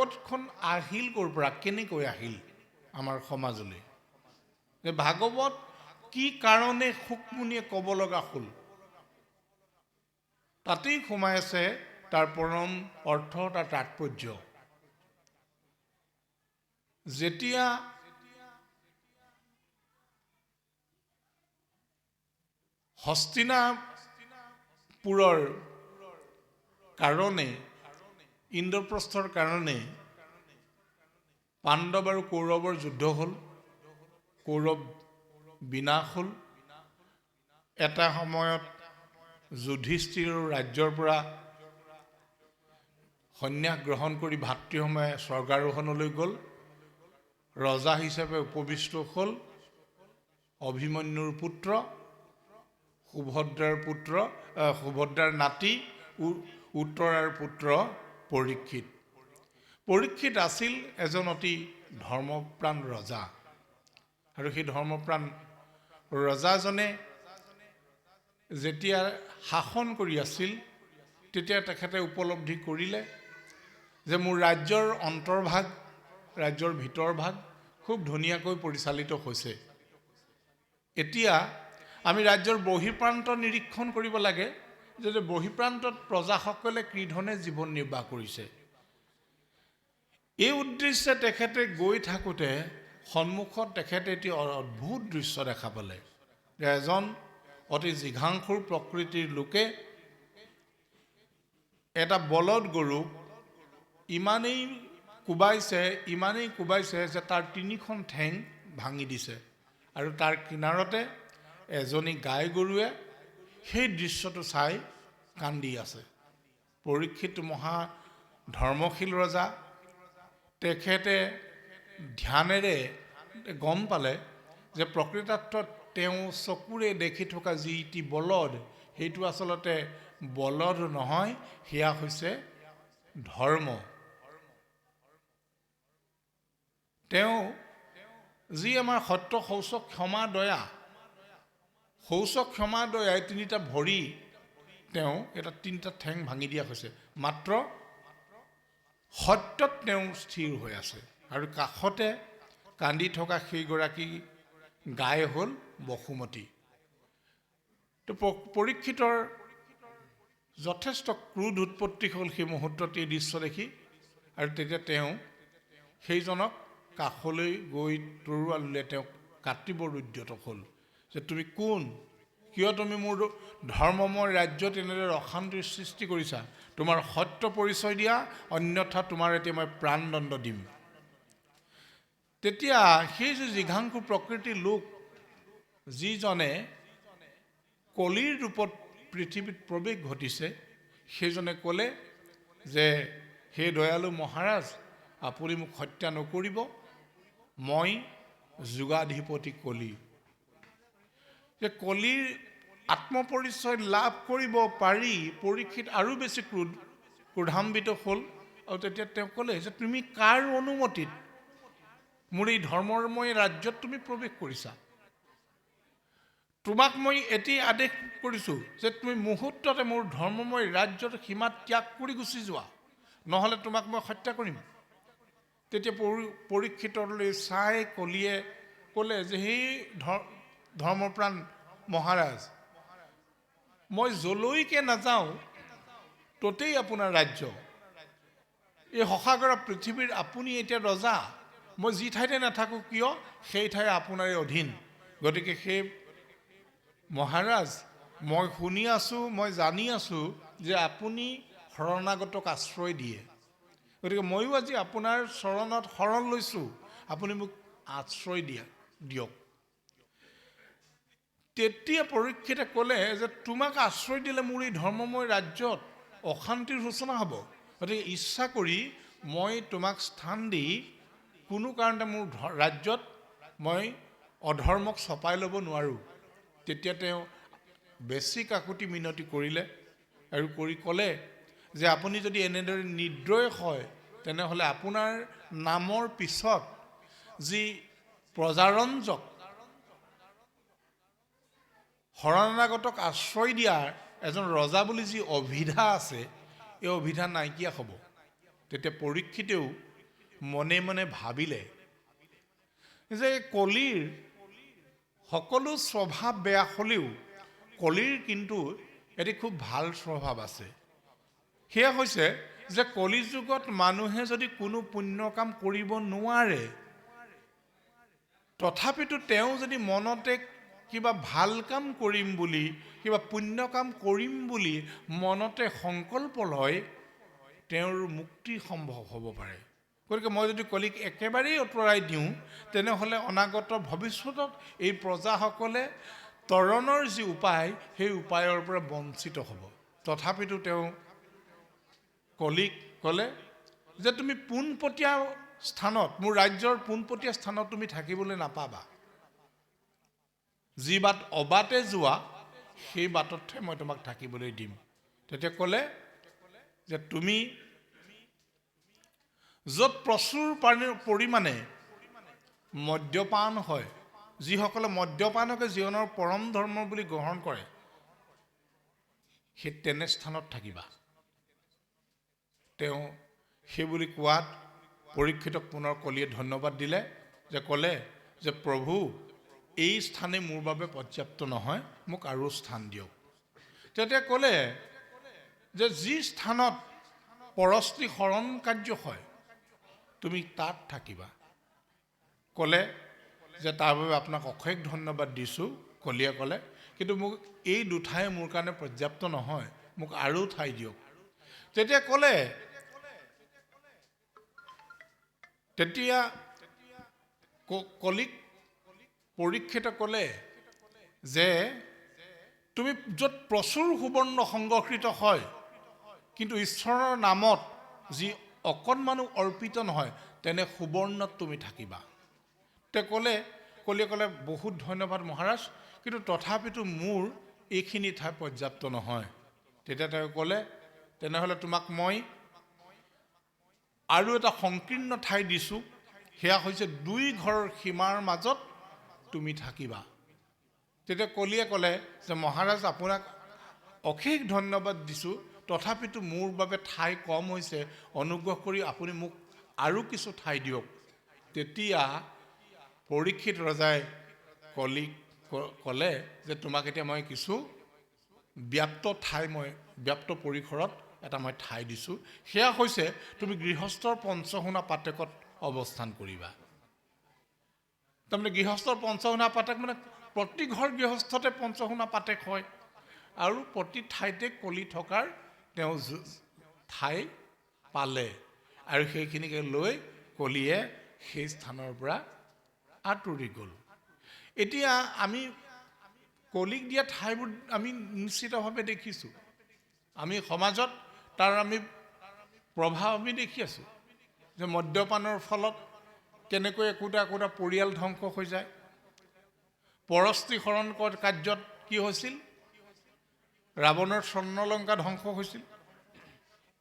ভাগৱতখন আহিল ক'ৰ পৰা, কেনেকৈ আহিল আমাৰ সমাজলৈ? যে ভাগৱত কি কাৰণে শুকমুনিয়ে ক'ব লগা হ'ল, তাতেই সোমাই আছে তাৰ পৰম অৰ্থ, তাৰ তাৎপৰ্য। যেতিয়া হস্তিনাপুৰৰ কাৰণে, ইন্দ্ৰপ্ৰস্থৰ কাৰণে পাণ্ডৱ আৰু কৌৰৱৰ যুদ্ধ হ'ল, কৌৰৱ বিনাশ হ'ল। এটা সময়ত যুধিষ্ঠিৰ ৰাজ্যৰ পৰা সন্ন্যাস গ্ৰহণ কৰি ভাতৃসময়ে স্বৰ্গাৰোহণলৈ গ'ল। ৰজা হিচাপে উপবিষ্ট হ'ল অভিমন্যুৰ পুত্ৰ, সুভদ্ৰাৰ নাতি, উত্তৰাৰ পুত্ৰ পৰীক্ষিত। পৰীক্ষিত আছিল এজন অতি ধৰ্মপ্ৰাণ ৰজা, আৰু সেই ধৰ্মপ্ৰাণ ৰজাজনে যেতিয়া শাসন কৰি আছিল, তেতিয়া তেখেতে উপলব্ধি কৰিলে যে মোৰ ৰাজ্যৰ অন্তৰ্ভাগ, ৰাজ্যৰ ভিতৰভাগ খুব ধুনীয়াকৈ পৰিচালিত হৈছে। এতিয়া আমি ৰাজ্যৰ বহিঃপ্ৰান্ত নিৰীক্ষণ কৰিব লাগে, যে বহিঃপ্ৰান্তত প্ৰজাসকলে কি ধৰণে জীৱন নিৰ্বাহ কৰিছে। এই উদ্দেশ্যে তেখেতে গৈ থাকোঁতে সন্মুখত তেখেতে এটি অদ্ভুত দৃশ্য দেখা পালে, যে এজন অতি জিঘাংসুৰ প্ৰকৃতিৰ লোকে এটা বলদ গৰুক ইমানেই কোবাইছে যে তাৰ 3খন ঠেং ভাঙি দিছে, আৰু তাৰ কিনাৰতে এজনী গাই গৰুৱে সেই দৃশ্যটো চাই কান্দি আছে। পৰীক্ষিত মহা ধৰ্মশীল ৰজা, তেখেতে ধ্যানেৰে গম পালে যে প্ৰকৃতাৰ্থত তেওঁ চকুৰে দেখি থকা যিটি বলদ, সেইটো আচলতে বলদ নহয়, সেয়া হৈছে ধৰ্ম। তেওঁ যি আমাৰ সত্য, শৌচ, ক্ষমা, দয়া, শৌচ, ক্ষমা, দয়াই 3টা ভৰি, তেওঁ এটা 3টা ঠেং ভাঙি দিয়া হৈছে, মাত্ৰ সত্যত তেওঁ স্থিৰ হৈ আছে। আৰু কাষতে কান্দি থকা সেইগৰাকী গাই হ'ল বসুমতী। তো পৰীক্ষিতৰ যথেষ্ট ক্ৰোধ উৎপত্তি হ'ল সেই মুহূৰ্তত এই দৃশ্য দেখি, আৰু তেতিয়া তেওঁ সেইজনক কাষলৈ গৈ তৰোৱাল উলিয়াই তেওঁক কাটিবৰ উদ্যত হ'ল, যে তুমি কোন, কিয় তুমি মোৰ ধৰ্মময় ৰাজ্যত এনেদৰে অশান্তিৰ সৃষ্টি কৰিছা? তোমাৰ সত্য পৰিচয় দিয়া, অন্যথা তোমাৰ এতিয়া মই প্ৰাণদণ্ড দিম। তেতিয়া সেই যে জিঘাংসু প্ৰকৃতিৰ লোক, যিজনে কলিৰ ৰূপত পৃথিৱীত প্ৰৱেশ ঘটিছে, সেইজনে ক'লে যে হে দয়ালু মহাৰাজ, আপুনি মোক হত্যা নকৰিব, মই যোগাধিপতি কলি। যে কলিৰ আত্মপৰিচয় লাভ কৰিব পাৰি পৰীক্ষিত আৰু বেছি ক্ৰোধান্বিত হ'ল, আৰু তেতিয়া তেওঁ ক'লে যে তুমি কাৰ অনুমতিত মোৰ এই ধৰ্মময় ৰাজ্যত তুমি প্ৰৱেশ কৰিছা? তোমাক মই এটি আদেশ কৰিছোঁ যে তুমি মুহূৰ্ততে মোৰ ধৰ্মময় ৰাজ্যৰ সীমা ত্যাগ কৰি গুচি যোৱা, নহ'লে তোমাক মই হত্যা কৰিম। তেতিয়া পৰীক্ষিতলৈ চাই কলিয়ে ক'লে যে সেই ধৰ্মপ্ৰাণ মহাৰাজ, মই যলৈকে নাযাওঁ ততেই আপোনাৰ ৰাজ্য, এই সসাগৰা পৃথিৱীৰ আপুনি এতিয়া ৰজা, মই যি ঠাইতে নাথাকোঁ কিয় সেই ঠাই আপোনাৰে অধীন। গতিকে সেই মহাৰাজ, মই শুনি আছোঁ, মই জানি আছোঁ যে আপুনি শৰণাগতক আশ্ৰয় দিয়ে, গতিকে ময়ো আজি আপোনাৰ চৰণত শৰণ লৈছোঁ, আপুনি মোক আশ্ৰয় দিয়ক। তেতিয়া পৰীক্ষিতে ক'লে যে তোমাক আশ্ৰয় দিলে মোৰ এই ধৰ্মময় ৰাজ্যত অশান্তিৰ সূচনা হ'ব, গতিকে ইচ্ছা কৰি মই তোমাক স্থান দি কোনো কাৰণতে মোৰ ৰাজ্যত মই অধৰ্মক চপাই ল'ব নোৱাৰোঁ। তেতিয়া তেওঁ বেছি কাকুতি মিনতি কৰিলে, আৰু কৰি ক'লে যে আপুনি যদি এনেদৰে নিৰ্দয় হয়, তেনেহ'লে আপোনাৰ নামৰ পিছত যি প্ৰজাৰঞ্জক, শৰণাগতক আশ্ৰয় দিয়াৰ এজন ৰজা বুলি যি অভিধা আছে, এই অভিধা নাইকিয়া হ'ব। তেতিয়া পৰীক্ষিতেও মনে মনে ভাবিলে যে কলিৰ সকলো স্বভাৱ বেয়া হ'লেও কলিৰ কিন্তু এটি খুব ভাল স্বভাৱ আছে। সেয়া হৈছে যে কলি যুগত মানুহে যদি কোনো পুণ্য কাম কৰিব নোৱাৰে, তথাপিতো তেওঁ যদি মনতে কিবা ভাল কাম কৰিম বুলি, কিবা পুণ্য কাম কৰিম বুলি মনতে সংকল্প লয়, তেওঁৰ মুক্তি সম্ভৱ হ'ব পাৰে। গতিকে মই যদি কলিক একেবাৰেই আঁতৰাই দিওঁ, তেনেহ'লে অনাগত ভৱিষ্যতত এই প্ৰজাসকলে তৰণৰ যি উপায়, সেই উপায়ৰ পৰা বঞ্চিত হ'ব। তথাপিতো তেওঁ কলিক ক'লে যে তুমি পোনপটীয়া স্থানত, মোৰ ৰাজ্যৰ পোনপটীয়া স্থানত তুমি থাকিবলৈ নাপাবা। যি বাট অবাটে যোৱা, সেই বাটতহে মই তোমাক থাকিবলৈ দিম। তেতিয়া ক'লে যে তুমি য'ত প্ৰচুৰ পৰিমাণে মদ্যপান হয়, যিসকলে মদ্যপানকে জীৱনৰ পৰম ধৰ্ম বুলি গ্ৰহণ কৰে, সেই তেনে স্থানত থাকিবা। তেওঁ সেই বুলি কোৱাত পৰীক্ষিতক পুনৰ কলিয়ে ধন্যবাদ দিলে, যে ক'লে যে প্ৰভু, এই স্থানে মোৰ বাবে পৰ্যাপ্ত নহয়, মোক আৰু স্থান দিয়ক। তেতিয়া ক'লে যে যি স্থানত পৰস্ত্ৰী হৰণ কাৰ্য হয়, তুমি তাত থাকিবা। ক'লে যে তাৰ বাবে আপোনাক অশেষ ধন্যবাদ দিছোঁ। কলিয়ে ক'লে কিন্তু মোক এই দুঠাই মোৰ কাৰণে পৰ্যাপ্ত নহয়, মোক আৰু ঠাই দিয়ক। তেতিয়া ক'লে, তেতিয়া কলিক পৰীক্ষিত ক'লে যে তুমি য'ত প্ৰচুৰ সুবৰ্ণ সংগঠিত হয়, কিন্তু ঈশ্বৰৰ নামত যি অকণমানো অৰ্পিত নহয়, তেনে সুবৰ্ণত তুমি থাকিবা। তে কলিয়ে ক'লে বহুত ধন্যবাদ মহাৰাজ, কিন্তু তথাপিতো মোৰ এইখিনি ঠাই পৰ্যাপ্ত নহয়। তেতিয়া তেওঁ ক'লে তেনেহ'লে তোমাক মই আৰু এটা সংকীৰ্ণ ঠাই দিছোঁ, সেয়া হৈছে 2 ঘৰৰ সীমাৰ মাজত তুমি থাকিবা। তেতিয়া কলিয়ে ক'লে যে মহাৰাজ, আপোনাক অশেষ ধন্যবাদ দিছোঁ, তথাপিতো মোৰ বাবে ঠাই কম হৈছে, অনুগ্ৰহ কৰি আপুনি মোক আৰু কিছু ঠাই দিয়ক। তেতিয়া পৰীক্ষিত ৰজাই কলিক ক'লে যে তোমাক এতিয়া মই কিছু ব্যাপ্ত পৰিসৰত এটা মই ঠাই দিছোঁ, সেয়া হৈছে তুমি গৃহস্থৰ পঞ্চসোণা পাতেকত অৱস্থান কৰিবা। তাৰমানে গৃহস্থৰ পঞ্চসোণা পাতেক মানে প্ৰতি ঘৰ গৃহস্থতে পঞ্চসোণা পাতেক হয়, আৰু প্ৰতি ঠাইতে কলি থকাৰ তেওঁ ঠাই পালে, আৰু সেইখিনিকে লৈ কলিয়ে সেই স্থানৰ পৰা আঁতৰি গ'ল। এতিয়া আমি কলিক দিয়া ঠাইবোৰ আমি নিশ্চিতভাৱে দেখিছোঁ, আমি সমাজত তাৰ আমি প্ৰভাৱ আমি দেখি আছোঁ, যে মদ্যপানৰ ফলত কেনেকৈ একোটা একোটা পৰিয়াল ধ্বংস হৈ যায়। পৰস্ত্ৰী হৰণ কাৰ্যত কি হৈছিল, ৰাৱণৰ স্বৰ্ণলংকা ধ্বংস হৈছিল।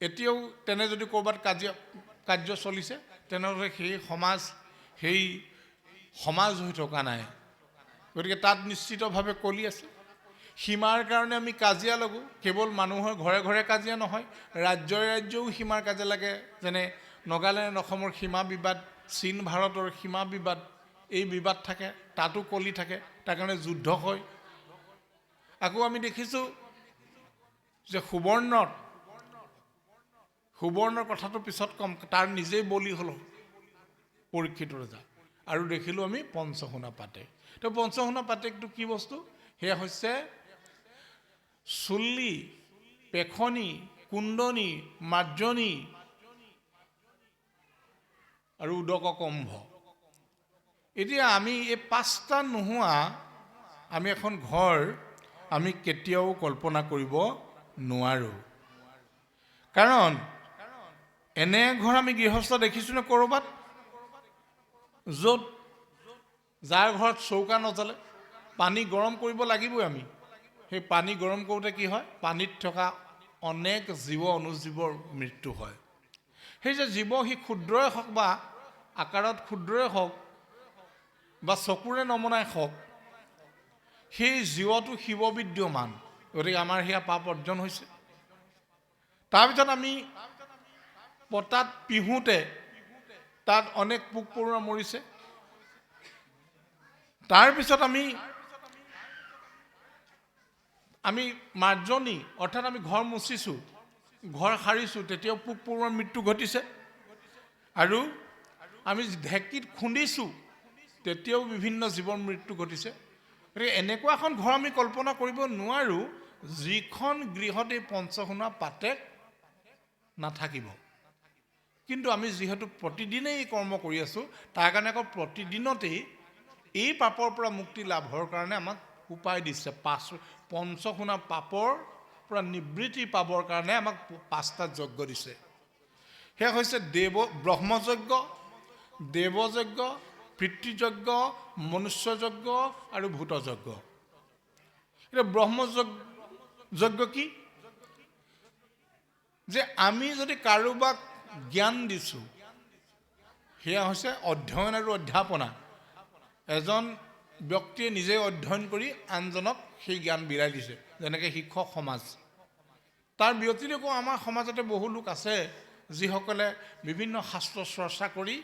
এতিয়াও তেনে যদি ক'ৰবাত কাৰ্য চলিছে, তেনেহ'লে সেই সমাজ হৈ থকা নাই। গতিকে তাত নিশ্চিতভাৱে কলি আছে। সীমাৰ কাৰণে আমি কাজিয়া লাগোঁ, কেৱল মানুহৰ ঘৰে ঘৰে কাজিয়া নহয়, ৰাজ্যও সীমাৰ কাজিয়া লাগে। যেনে নগালেণ্ড অসমৰ সীমা বিবাদ, চীন ভাৰতৰ সীমা বিবাদ, এই বিবাদ থাকে, তাতো কলি থাকে, তাৰ কাৰণে যুদ্ধ হয়। আকৌ আমি দেখিছোঁ যে সুবৰ্ণৰ কথাটো পিছত কম, তাৰ নিজেই বলি হ'ল পৰীক্ষিত ৰজা। আৰু দেখিলোঁ আমি পঞ্চসোণা পাতেক। তো পঞ্চসোণা পাতেকটো কি বস্তু? সেয়া হৈছে চুল্লি, পেখনি, কুণ্ডনী, মাৰ্জনী আৰু উদক কম্ভ। এতিয়া আমি এই 5টা নোহোৱা আমি এখন ঘৰ আমি কেতিয়াও কল্পনা কৰিব নোৱাৰোঁ। কাৰণ এনে ঘৰ আমি গৃহস্থ দেখিছোঁ নে ক'ৰবাত, য'ত যাৰ ঘৰত চৌকা নজ্বলে, পানী গৰম কৰিব লাগিবই। আমি সেই পানী গৰম কৰোঁতে কি হয়, পানীত থকা অনেক জীৱ অনুজীৱৰ মৃত্যু হয়। সেই যে জীৱ, সি ক্ষুদ্ৰই হওক বা আকাৰত ক্ষুদ্ৰই হওক বা চকুৰে নমনাই হওক, সেই জীৱটো শিৱ বিদ্যমান। গতিকে আমাৰ সেয়া পাপ অৰ্জন হৈছে। তাৰপিছত আমি পতাত পিহোঁতে তাত অনেক পোক পৰুৱা মৰিছে। তাৰপিছত আমি মাৰ্জনী অৰ্থাৎ আমি ঘৰ মুচিছোঁ, ঘৰ সাৰিছোঁ, তেতিয়াও পোক পৰুৱাৰ মৃত্যু ঘটিছে। আৰু আমি ঢেঁকীত খুন্দিছোঁ, তেতিয়াও বিভিন্ন জীৱৰ মৃত্যু ঘটিছে। গতিকে এনেকুৱা এখন ঘৰ আমি কল্পনা কৰিব নোৱাৰোঁ যিখন গৃহত এই পঞ্চসোণা পাতেক নাথাকিব। কিন্তু আমি যিহেতু প্ৰতিদিনেই এই কৰ্ম কৰি আছোঁ, তাৰ কাৰণে আকৌ প্ৰতিদিনতেই এই পাপৰ পৰা মুক্তি লাভৰ কাৰণে আমাক উপায় দিছে। পঞ্চসোণা পাপৰ পৰা নিবৃত্তি পাবৰ কাৰণে আমাক 5টা যজ্ঞ দিছে। সেয়া হৈছে ব্ৰহ্মযজ্ঞ, দেৱযজ্ঞ, পিতৃযজ্ঞ, মনুষ্যযজ্ঞ আৰু ভূতযজ্ঞ। এতিয়া ব্ৰহ্মযজ্ঞ কি? যে আমি যদি কাৰোবাক জ্ঞান দিছোঁ, সেয়া হৈছে অধ্যয়ন আৰু অধ্যাপনা। এজন ব্যক্তিয়ে নিজে অধ্যয়ন কৰি আনজনক সেই জ্ঞান বিলাই দিছে, যেনেকৈ শিক্ষক সমাজ। তাৰ ব্যতিৰেকো আমাৰ সমাজতে বহু লোক আছে যিসকলে বিভিন্ন শাস্ত্ৰ চৰ্চা কৰি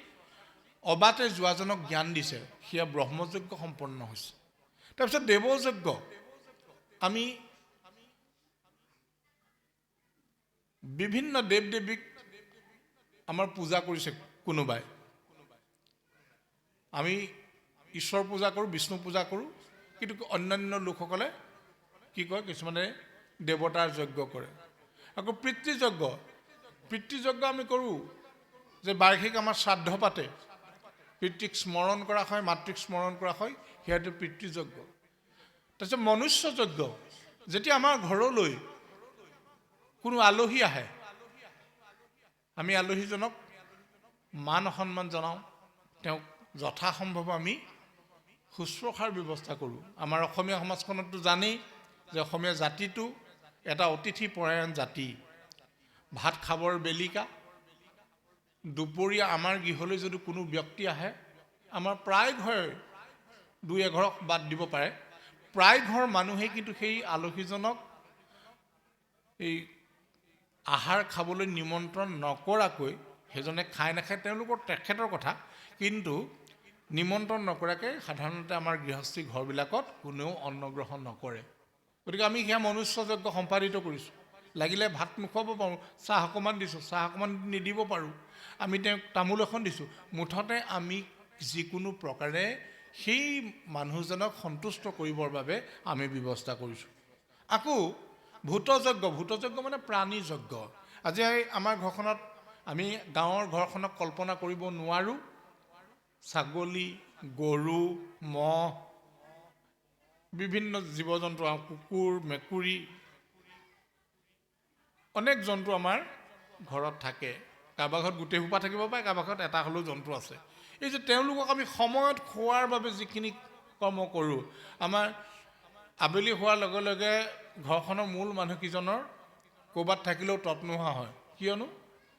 অবাতে যোৱাজনক জ্ঞান দিছে, সেয়া ব্ৰহ্মযজ্ঞ সম্পন্ন হৈছে। তাৰপিছত দেৱযজ্ঞ, আমি বিভিন্ন দেৱ দেৱীক আমাৰ পূজা কৰিছে কোনোবাই। আমি ঈশ্বৰ পূজা কৰোঁ, বিষ্ণু পূজা কৰোঁ, কিন্তু অন্যান্য লোকসকলে কি কয়, কিছুমানে দেৱতাৰ যজ্ঞ কৰে। আকৌ পিতৃযজ্ঞ আমি কৰোঁ, যে বাৰ্ষিক আমাৰ শ্ৰাদ্ধ পাতে, পিতৃক স্মৰণ কৰা হয়, মাতৃক স্মৰণ কৰা হয়, সেয়াটো পিতৃযজ্ঞ। তাৰপিছত মনুষ্যযজ্ঞ, যেতিয়া আমাৰ ঘৰলৈ কোনো আলহী আহে, আমি আলহীজনক মান সন্মান জনাওঁ, তেওঁক যথাসম্ভৱ আমি শুশ্ৰূষাৰ ব্যৱস্থা কৰোঁ। আমাৰ অসমীয়া সমাজখনতো জানেই যে অসমীয়া জাতিটো এটা অতিথি পৰায়ণ জাতি। ভাত খাবৰ বেলিকা, দুপৰীয়া আমাৰ গৃহলৈ যদি কোনো ব্যক্তি আহে, আমাৰ প্ৰায় ঘৰ, 2-এঘৰক বাদ দিব পাৰে, প্ৰায় ঘৰ মানুহেই কিন্তু সেই আলহীজনক এই আহাৰ খাবলৈ নিমন্ত্ৰণ নকৰাকৈ, সেইজনে খাই নাখায় তেখেতৰ কথা, কিন্তু নিমন্ত্ৰণ নকৰাকৈ সাধাৰণতে আমাৰ গৃহস্থী ঘৰবিলাকত কোনেও অন্নগ্ৰহণ নকৰে। গতিকে আমি সেয়া মনুষ্যযজ্ঞ সম্পাদিত কৰিছোঁ। লাগিলে ভাত নোখোৱাব পাৰোঁ, চাহ অকণমান দিছোঁ, চাহ অকণমান নিদিব পাৰোঁ, আমি তেওঁক তামোল এখন দিছোঁ, মুঠতে আমি যিকোনো প্ৰকাৰে সেই মানুহজনক সন্তুষ্ট কৰিবৰ বাবে আমি ব্যৱস্থা কৰিছোঁ। আকৌ ভূতযজ্ঞ মানে প্ৰাণীযজ্ঞ। আজি আমাৰ ঘৰখনত, আমি গাঁৱৰ ঘৰখনক কল্পনা কৰিব নোৱাৰোঁ, ছাগলী, গৰু, ম'হ, বিভিন্ন জীৱ জন্তু, কুকুৰ, মেকুৰী, অনেক জন্তু আমাৰ ঘৰত থাকে। কাৰোবাৰ ঘৰত গোটেই সোপা থাকিব পাৰে, কাৰোবাৰ ঘৰত এটা হ'লেও জন্তু আছে। এই যে তেওঁলোকক আমি সময়ত খোৱাৰ বাবে যিখিনি কৰ্ম কৰোঁ, আমাৰ আবেলি হোৱাৰ লগে লগে ঘৰখনৰ মূল মানুহকেইজনৰ ক'ৰবাত থাকিলেও তত নোহোৱা হয়। কিয়নো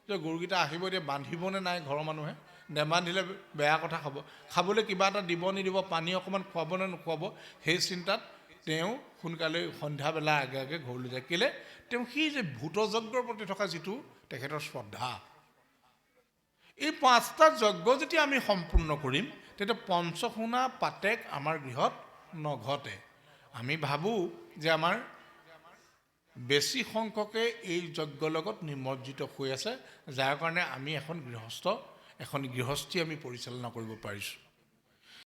যে গৰুকেইটা আহিব, এতিয়া বান্ধিবনে নাই ঘৰৰ মানুহে, নেবান্ধিলে বেয়া কথা খাব, খাবলৈ কিবা এটা দিব নিদিব, পানী অকণমান খুৱাব নে নোখুৱাব, সেই চিন্তাত তেওঁ সোনকালে সন্ধ্যাবেলা আগে আগে ঘৰলৈ যায়। কেলৈ? তেওঁ সেই যে ভূতযজ্ঞৰ প্ৰতি থকা যিটো তেখেতৰ শ্ৰদ্ধা। এই 5টা যজ্ঞ যেতিয়া আমি সম্পূৰ্ণ কৰিম, তেতিয়া পঞ্চসোণা পাতেক আমাৰ গৃহত নঘটে। আমি ভাবোঁ যে আমাৰ বেছি সংখ্যকে এই যজ্ঞৰ লগত নিমজ্জিত হৈ আছে, যাৰ কাৰণে আমি এখন গৃহস্থী আমি পৰিচালনা কৰিব পাৰিছোঁ।